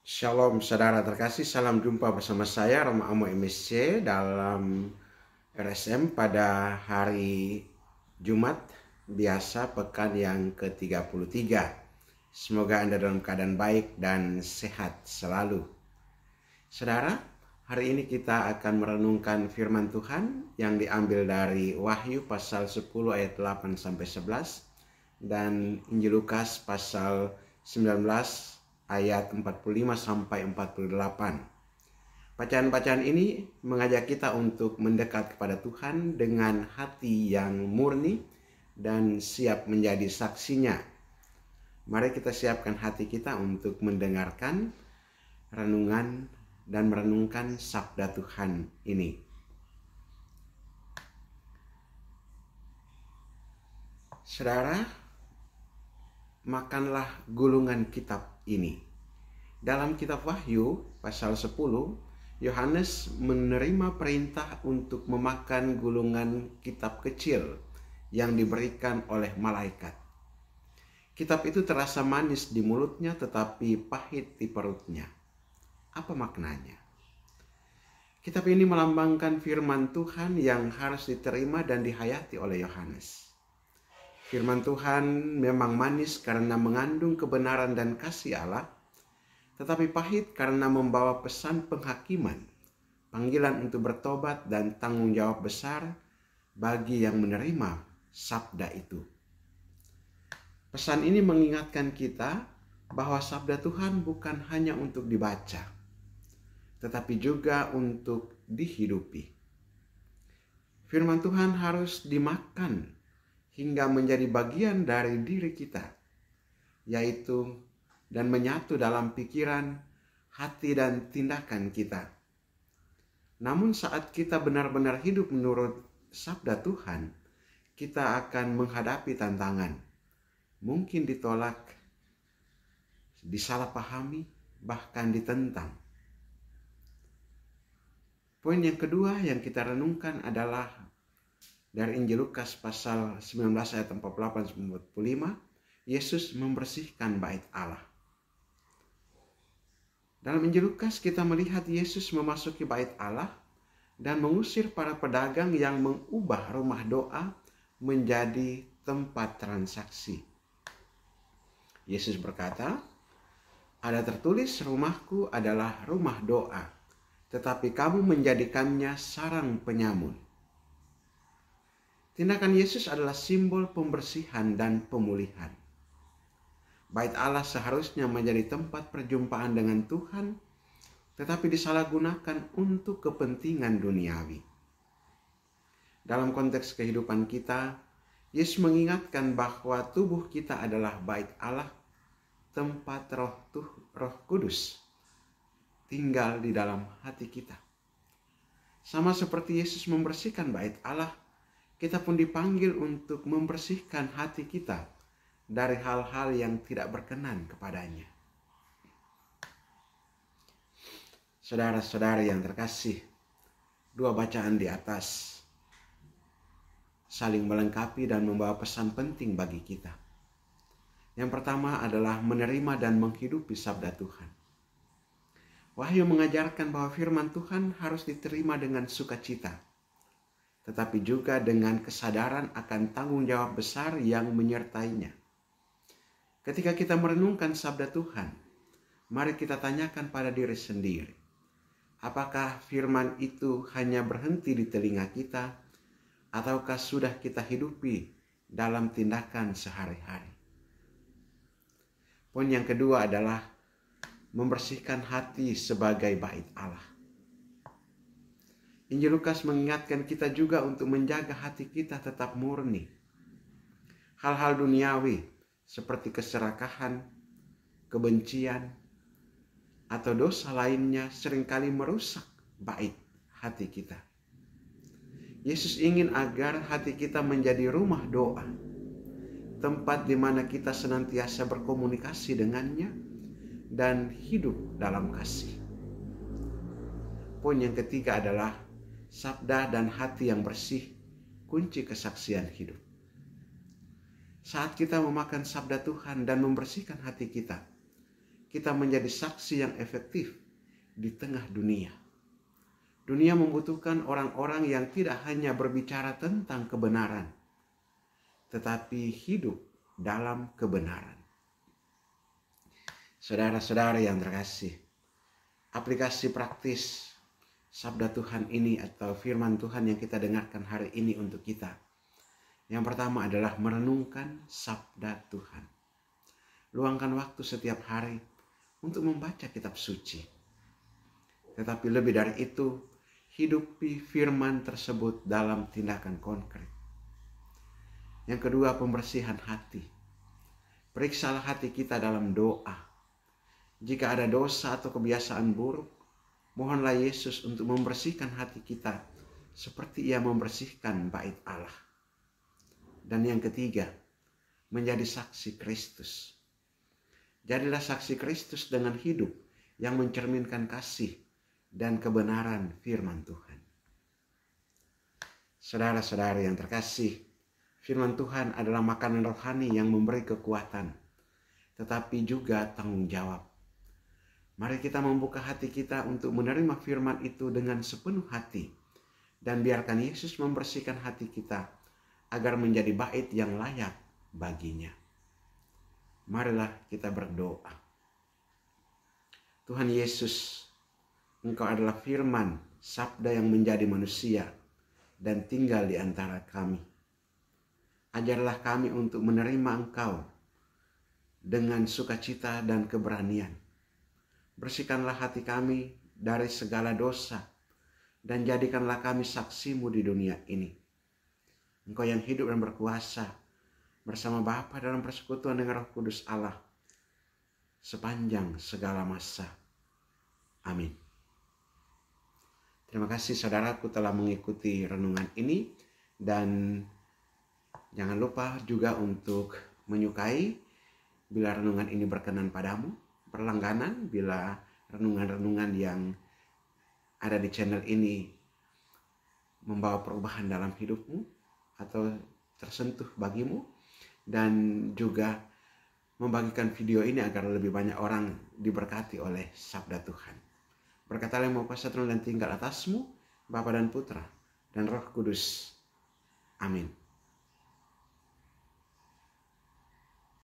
Shalom saudara terkasih, salam jumpa bersama saya Roma Amo MSC dalam RSM pada hari Jumat biasa pekan yang ke-33. Semoga Anda dalam keadaan baik dan sehat selalu. Saudara, hari ini kita akan merenungkan firman Tuhan yang diambil dari Wahyu pasal 10 ayat 8-11 dan Injil Lukas pasal 19 ayat 45-48. Bacaan-bacaan ini mengajak kita untuk mendekat kepada Tuhan dengan hati yang murni dan siap menjadi saksinya. Mari kita siapkan hati kita untuk mendengarkan renungan dan merenungkan sabda Tuhan ini. Saudara, makanlah gulungan kitab ini. Dalam kitab Wahyu pasal 10, Yohanes menerima perintah untuk memakan gulungan kitab kecil yang diberikan oleh malaikat. Kitab itu terasa manis di mulutnya tetapi pahit di perutnya. Apa maknanya? Kitab ini melambangkan firman Tuhan yang harus diterima dan dihayati oleh Yohanes. Firman Tuhan memang manis karena mengandung kebenaran dan kasih Allah, tetapi pahit karena membawa pesan penghakiman, panggilan untuk bertobat dan tanggung jawab besar bagi yang menerima sabda itu. Pesan ini mengingatkan kita bahwa sabda Tuhan bukan hanya untuk dibaca, tetapi juga untuk dihidupi. Firman Tuhan harus dimakan hingga menjadi bagian dari diri kita, yaitu dan menyatu dalam pikiran, hati, dan tindakan kita. Namun saat kita benar-benar hidup menurut sabda Tuhan, kita akan menghadapi tantangan. Mungkin ditolak, disalahpahami, bahkan ditentang. Poin yang kedua yang kita renungkan adalah dari Injil Lukas pasal 19 ayat 48-45, Yesus membersihkan bait Allah. Dalam Injil Lukas kita melihat Yesus memasuki bait Allah dan mengusir para pedagang yang mengubah rumah doa menjadi tempat transaksi. Yesus berkata, "Ada tertulis, rumahku adalah rumah doa, tetapi kamu menjadikannya sarang penyamun." Tindakan Yesus adalah simbol pembersihan dan pemulihan. Bait Allah seharusnya menjadi tempat perjumpaan dengan Tuhan, tetapi disalahgunakan untuk kepentingan duniawi. Dalam konteks kehidupan kita, Yesus mengingatkan bahwa tubuh kita adalah bait Allah, tempat Roh Kudus tinggal di dalam hati kita. Sama seperti Yesus membersihkan bait Allah, kita pun dipanggil untuk membersihkan hati kita dari hal-hal yang tidak berkenan kepadanya. Saudara-saudari yang terkasih, dua bacaan di atas saling melengkapi dan membawa pesan penting bagi kita. Yang pertama adalah menerima dan menghidupi sabda Tuhan. Wahyu mengajarkan bahwa firman Tuhan harus diterima dengan sukacita, tetapi juga dengan kesadaran akan tanggung jawab besar yang menyertainya. Ketika kita merenungkan sabda Tuhan, mari kita tanyakan pada diri sendiri, apakah firman itu hanya berhenti di telinga kita, ataukah sudah kita hidupi dalam tindakan sehari-hari? Poin yang kedua adalah membersihkan hati sebagai bait Allah. Injil Lukas mengingatkan kita juga untuk menjaga hati kita tetap murni. Hal-hal duniawi seperti keserakahan, kebencian, atau dosa lainnya seringkali merusak bait hati kita. Yesus ingin agar hati kita menjadi rumah doa, tempat di mana kita senantiasa berkomunikasi dengannya dan hidup dalam kasih. Poin yang ketiga adalah sabda dan hati yang bersih, kunci kesaksian hidup. Saat kita memakan sabda Tuhan dan membersihkan hati kita, kita menjadi saksi yang efektif di tengah dunia. Dunia membutuhkan orang-orang yang tidak hanya berbicara tentang kebenaran, tetapi hidup dalam kebenaran. Saudara-saudara yang terkasih, aplikasi praktis sabda Tuhan ini atau firman Tuhan yang kita dengarkan hari ini untuk kita. Yang pertama adalah merenungkan sabda Tuhan. Luangkan waktu setiap hari untuk membaca kitab suci. Tetapi lebih dari itu, hidupi firman tersebut dalam tindakan konkret. Yang kedua, pembersihan hati. Periksalah hati kita dalam doa. Jika ada dosa atau kebiasaan buruk, mohonlah Yesus untuk membersihkan hati kita seperti Ia membersihkan bait Allah. Dan yang ketiga, menjadi saksi Kristus. Jadilah saksi Kristus dengan hidup yang mencerminkan kasih dan kebenaran firman Tuhan. Saudara-saudara yang terkasih, firman Tuhan adalah makanan rohani yang memberi kekuatan, tetapi juga tanggung jawab. Mari kita membuka hati kita untuk menerima firman itu dengan sepenuh hati, dan biarkan Yesus membersihkan hati kita agar menjadi bait yang layak baginya. Marilah kita berdoa. Tuhan Yesus, Engkau adalah firman, sabda yang menjadi manusia dan tinggal di antara kami. Ajarlah kami untuk menerima Engkau dengan sukacita dan keberanian. Bersihkanlah hati kami dari segala dosa dan jadikanlah kami saksi-Mu di dunia ini. Engkau yang hidup dan berkuasa bersama Bapa dalam persekutuan dengan Roh Kudus Allah sepanjang segala masa. Amin. Terima kasih saudaraku telah mengikuti renungan ini, dan jangan lupa juga untuk menyukai bila renungan ini berkenan padamu, berlangganan bila renungan-renungan yang ada di channel ini membawa perubahan dalam hidupmu atau tersentuh bagimu, dan juga membagikan video ini agar lebih banyak orang diberkati oleh sabda Tuhan. Berkatalah yang mau kuasa turun dan tinggal atasmu, Bapa dan Putra dan Roh Kudus. Amin.